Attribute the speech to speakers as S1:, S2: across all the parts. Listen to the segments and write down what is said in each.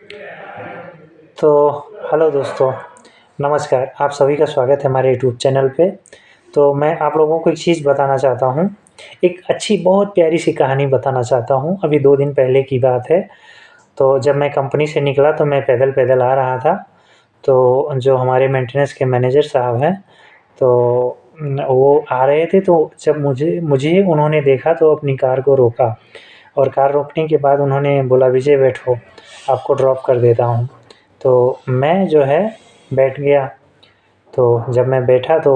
S1: तो हेलो दोस्तों, नमस्कार। आप सभी का स्वागत है हमारे यूट्यूब चैनल पे। तो मैं आप लोगों को एक चीज़ बताना चाहता हूँ, एक अच्छी बहुत प्यारी सी कहानी बताना चाहता हूँ। अभी 2 दिन पहले की बात है। तो जब मैं कंपनी से निकला तो मैं पैदल-पैदल आ रहा था। तो जो हमारे मेंटेनेंस के मैनेजर साहब हैं, तो वो आ रहे थे। तो जब मुझे मुझे उन्होंने देखा तो अपनी कार को रोका और कार रोकने के बाद उन्होंने बोला, "विजय बैठो, आपको ड्रॉप कर देता हूँ।" तो मैं जो है बैठ गया। तो जब मैं बैठा तो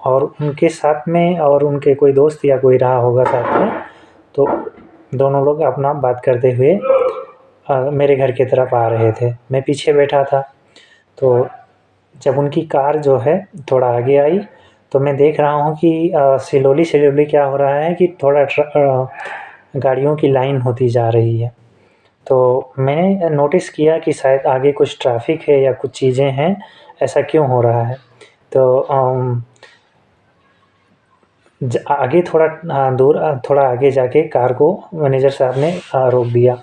S1: और उनके साथ में और उनके कोई दोस्त या कोई रहा होगा साथ में, तो दोनों लोग अपना बात करते हुए मेरे घर की तरफ आ रहे थे। मैं पीछे बैठा था। तो जब उनकी कार जो है थोड़ा आगे आई, तो मैं देख रहा हूँ कि स्लोली-स्लोली क्या हो रहा है कि थोड़ा गाड़ियों की लाइन होती जा रही है। तो मैंने नोटिस किया कि शायद आगे कुछ ट्रैफ़िक है या कुछ चीज़ें हैं, ऐसा क्यों हो रहा है? तो आगे थोड़ा दूर थोड़ा आगे जाके कार को मैनेजर साहब ने रोक दिया।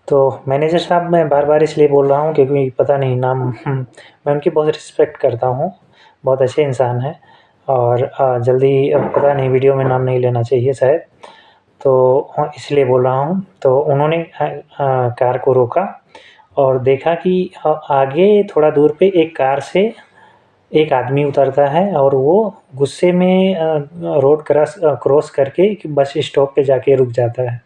S1: तो मैनेजर साहब मैं बार-बार इसलिए बोल रहा हूँ क्योंकि पता नहीं नाम मैं उनकी बहुत रिस्पेक्ट करता हूँ, बहुत अच्छे इंसान हैं। और जल्दी अब पता नहीं वीडियो में नाम नहीं लेना चाहिए शायद, तो इसलिए बोल रहा हूँ। तो उन्होंने कार को रोका और देखा कि आगे थोड़ा दूर पे एक कार से एक आदमी उतरता है और वो गुस्से में रोड क्रॉस करके बस स्टॉप पे जाके रुक जाता है।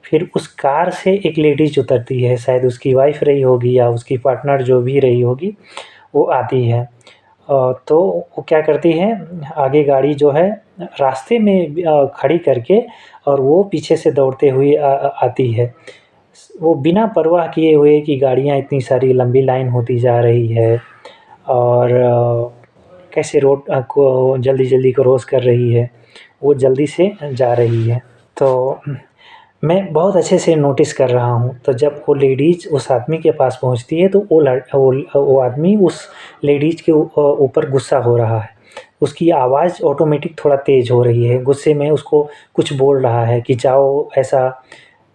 S1: फिर उस कार से एक लेडीज़ उतरती है, शायद उसकी वाइफ़ रही होगी या उसकी पार्टनर जो भी रही होगी, वो आती है। तो वो क्या करती है, आगे गाड़ी जो है रास्ते में खड़ी करके और वो पीछे से दौड़ते हुए आती है। वो बिना परवाह किए हुए कि गाड़ियाँ इतनी सारी लंबी लाइन होती जा रही है और कैसे रोड को जल्दी-जल्दी क्रॉस कर रही है, वो जल्दी से जा रही है। तो मैं बहुत अच्छे से नोटिस कर रहा हूँ। तो जब वो लेडीज़ उस आदमी के पास पहुँचती है तो वो आदमी उस लेडीज़ के ऊपर गुस्सा हो रहा है। उसकी आवाज़ ऑटोमेटिक थोड़ा तेज़ हो रही है, गुस्से में उसको कुछ बोल रहा है कि जाओ ऐसा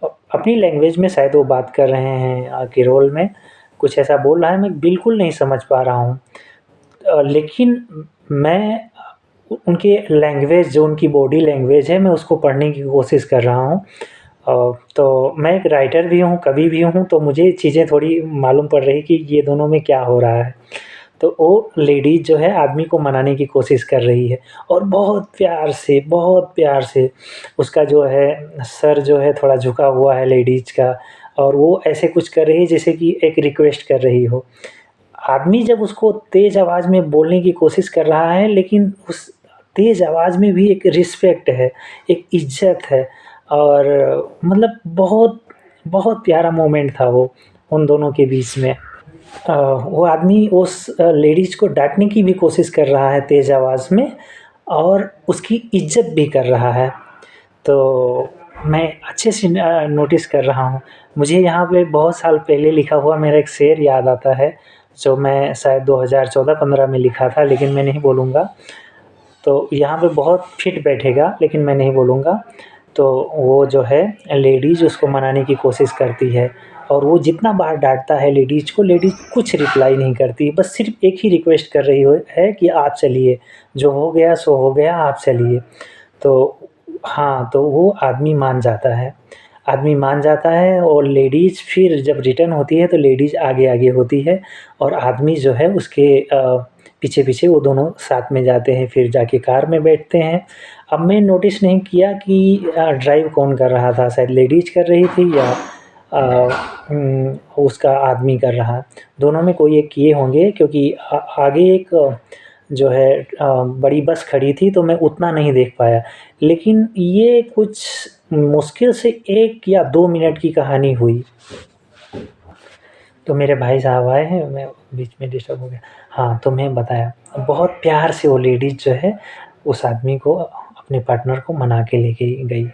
S1: अपनी लैंग्वेज में शायद वो बात कर रहे हैं केरल में, कुछ ऐसा बोल रहा है, मैं बिल्कुल नहीं समझ पा रहा हूँ। लेकिन मैं उनकी लैंग्वेज जो उनकी बॉडी लैंग्वेज है मैं उसको पढ़ने की कोशिश कर रहा हूँ। तो मैं एक राइटर भी हूँ, कवि भी हूँ, तो मुझे चीज़ें थोड़ी मालूम पड़ रही कि ये दोनों में क्या हो रहा है। तो वो लेडीज़ जो है आदमी को मनाने की कोशिश कर रही है और बहुत प्यार से उसका जो है सर जो है थोड़ा झुका हुआ है लेडीज़ का, और वो ऐसे कुछ कर रही है जैसे कि एक रिक्वेस्ट कर रही हो। आदमी जब उसको तेज़ आवाज़ में बोलने की कोशिश कर रहा है, लेकिन उस तेज़ आवाज़ में भी एक रिस्पेक्ट है, एक इज़्ज़त है और मतलब बहुत, बहुत प्यारा मोमेंट था वो, उन दोनों के बीच में। वो आदमी उस लेडीज़ को डाँटने की भी कोशिश कर रहा है तेज़ आवाज़ में और उसकी इज़्ज़त भी कर रहा है। तो मैं अच्छे से नोटिस कर रहा हूँ। मुझे यहाँ पे बहुत साल पहले लिखा हुआ मेरा एक शेर याद आता है, जो मैं शायद 2014-15 में लिखा था, लेकिन मैं नहीं बोलूँगा। तो यहाँ पे बहुत फिट बैठेगा, लेकिन मैं नहीं बोलूँगा। तो वो जो है लेडीज़ उसको मनाने की कोशिश करती है और वो जितना बार डाँटता है लेडीज़ को, लेडीज़ कुछ रिप्लाई नहीं करती। बस सिर्फ़ एक ही रिक्वेस्ट कर रही हो है कि आप चलिए, जो हो गया सो हो गया, आप चलिए। तो हाँ, तो वो आदमी मान जाता है। आदमी मान जाता है और लेडीज़ फिर जब रिटर्न होती है तो लेडीज़ आगे-आगे होती है और आदमी जो है उसके पीछे-पीछे वो दोनों साथ में जाते हैं, फिर जाके कार में बैठते हैं। अब मैं नोटिस नहीं किया कि ड्राइव कौन कर रहा था, शायद लेडीज़ कर रही थी या उसका आदमी कर रहा। दोनों में कोई एक किए होंगे क्योंकि आगे एक जो है बड़ी बस खड़ी थी तो मैं उतना नहीं देख पाया। लेकिन ये कुछ मुश्किल से 1 या 2 मिनट की कहानी हुई। तो मेरे भाई साहब आए हैं, मैं बीच में डिस्टर्ब हो गया। हाँ, तो मैं बताया, बहुत प्यार से वो लेडीज़ जो है उस आदमी को अपने पार्टनर को मना के लेके गई।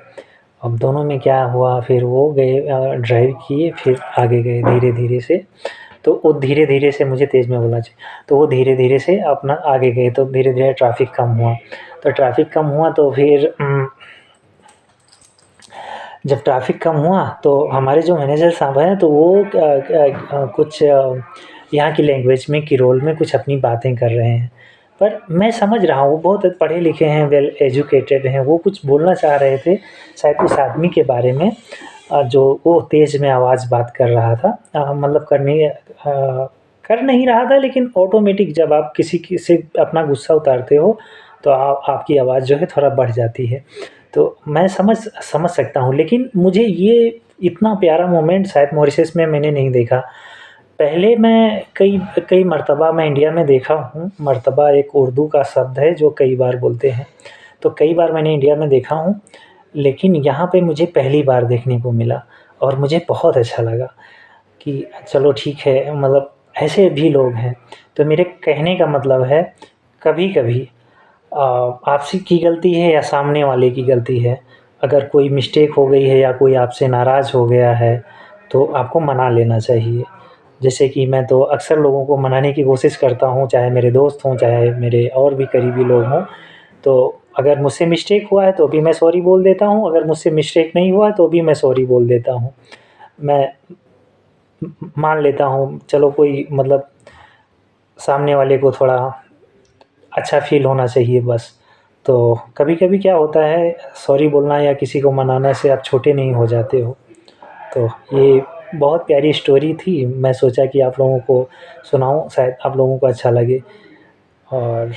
S1: अब दोनों में क्या हुआ, फिर वो गए ड्राइव किए, फिर आगे गए धीरे-धीरे से। तो वो धीरे-धीरे से मुझे तेज़ में बोलना चाहिए। तो वो धीरे-धीरे से अपना आगे गए, तो धीरे-धीरे ट्रैफ़िक कम हुआ। तो ट्रैफ़िक कम हुआ तो फिर जब ट्रैफ़िक कम हुआ तो हमारे जो मैनेजर साहब हैं तो वो कुछ यहाँ की लैंग्वेज में किरोल में कुछ अपनी बातें कर रहे हैं। पर मैं समझ रहा हूँ वो बहुत पढ़े लिखे हैं, वेल एजुकेटेड हैं, वो कुछ बोलना चाह रहे थे शायद उस आदमी के बारे में जो वो तेज़ में आवाज़ बात कर रहा था। मतलब कर नहीं रहा था, लेकिन ऑटोमेटिक जब आप किसी की से अपना गुस्सा उतारते हो तो आपकी आवाज़ जो है थोड़ा बढ़ जाती है। तो मैं समझ सकता हूँ, लेकिन मुझे ये इतना प्यारा मोमेंट शायद मॉरिशस में मैंने नहीं देखा। पहले मैं कई कई मर्तबा मैं इंडिया में देखा हूँ, मर्तबा एक उर्दू का शब्द है जो कई बार बोलते हैं, तो कई बार मैंने इंडिया में देखा हूँ, लेकिन यहाँ पे मुझे पहली बार देखने को मिला और मुझे बहुत अच्छा लगा कि चलो ठीक है, मतलब ऐसे भी लोग हैं। तो मेरे कहने का मतलब है, कभी-कभी आपसी की गलती है या सामने वाले की गलती है, अगर कोई मिस्टेक हो गई है या कोई आपसे नाराज़ हो गया है, तो आपको मना लेना चाहिए। जैसे कि मैं तो अक्सर लोगों को मनाने की कोशिश करता हूँ, चाहे मेरे दोस्त हों, चाहे मेरे और भी करीबी लोग हों। तो अगर मुझसे मिस्टेक हुआ है तो भी मैं सॉरी बोल देता हूँ, अगर मुझसे मिस्टेक नहीं हुआ है तो भी मैं सॉरी बोल देता हूँ। मैं मान लेता हूँ, चलो कोई मतलब सामने वाले को थोड़ा अच्छा फ़ील होना चाहिए बस। तो कभी-कभी क्या होता है, सॉरी बोलना या किसी को मनाने से आप छोटे नहीं हो जाते हो। तो ये बहुत प्यारी स्टोरी थी, मैं सोचा कि आप लोगों को सुनाऊँ, शायद आप लोगों को अच्छा लगे। और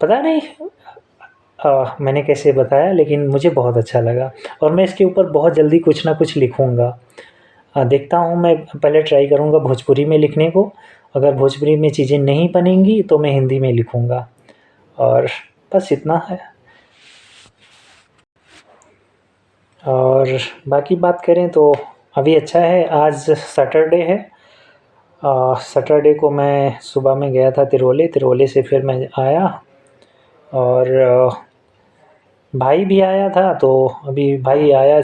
S1: पता नहीं मैंने कैसे बताया, लेकिन मुझे बहुत अच्छा लगा और मैं इसके ऊपर बहुत जल्दी कुछ ना कुछ लिखूँगा। देखता हूँ, मैं पहले ट्राई करूँगा भोजपुरी में लिखने को, अगर भोजपुरी में चीज़ें नहीं बनेंगी तो मैं हिंदी में लिखूँगा और बस इतना है। और बाकी बात करें तो अभी अच्छा है, आज सैटरडे है। सैटरडे को मैं सुबह में गया था तिरोले से फिर मैं आया और भाई भी आया था, तो अभी भाई आया